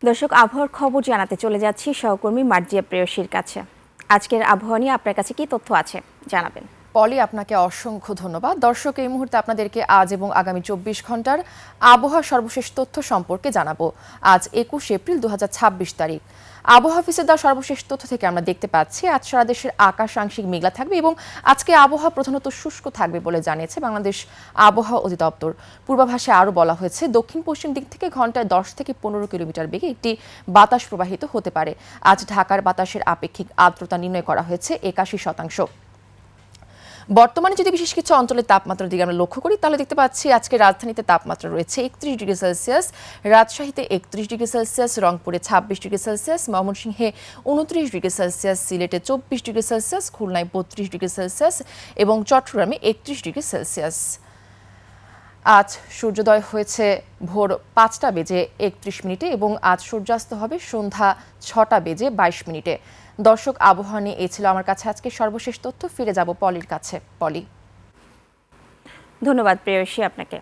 দর্শক, আবহাওয়ার খবর জানাতে চলে যাচ্ছি সহকর্মী মার্জিয়া প্রেয়সীর কাছে। আজকের আবহাওয়া নিয়ে আপনার কাছে কি তথ্য আছে জানাবেন। পলি, আপনাকে অসংখ্য ধন্যবাদ। দর্শক, এই মুহূর্তে আপনাদেরকে আজ এবং আগামী 24 ঘন্টার আবহাওয়ার সর্বশেষ তথ্য সম্পর্কে জানাবো। আজ 21 এপ্রিল 2026 তারিখ। আবহাওয়া অফিসের দেওয়া সর্বশেষ তথ্য থেকে আমরা দেখতে পাচ্ছি আজ সারা দেশের আকাশ আংশিক মেঘলা থাকবে এবং আজকে আবহাওয়া প্রধানত শুষ্ক থাকবে বলে জানিয়েছে বাংলাদেশ আবহাওয়া অধিদপ্তর। পূর্বাভাসে আরও বলা হয়েছে দক্ষিণ পশ্চিম দিক থেকে ঘন্টায় 10 থেকে 15 কিলোমিটার বেগে একটি বাতাস প্রবাহিত হতে পারে। আজ ঢাকার বাতাসের আপেক্ষিক আর্দ্রতা নির্ণয় করা হয়েছে 81%। বর্তমানে যদি বিশেষ কিছু অঞ্চলের তাপমাত্রার দিকে আমরা লক্ষ্য করি তাহলে দেখতে পাচ্ছি আজকে রাজধানীতে তাপমাত্রা রয়েছে 31 ডিগ্রি সেলসিয়াস, রাজশাহীতে 31 ডিগ্রি সেলসিয়াস, রংপুরে 26 ডিগ্রি সেলসিয়াস, ময়মনসিংহে 29 ডিগ্রি সেলসিয়াস, সিলেটে 24 ডিগ্রি সেলসিয়াস, খুলনায় 32 ডিগ্রি সেলসিয়াস এবং চট্টগ্রামে 31 ডিগ্রি সেলসিয়াস। আজ সূর্যোদয় হয়েছে ভোর 5টা বেজে 31 মিনিটে এবং আজ সূর্যাস্ত হবে সন্ধ্যা 6টা বেজে 22 মিনিটে। দর্শক, আবহাওয়া নিয়ে এই ছিল আমার কাছে আজকে সর্বশেষ তথ্য। ফিরে যাব পলির কাছে। পলি। ধন্যবাদ প্রেয়সী আপনাকে।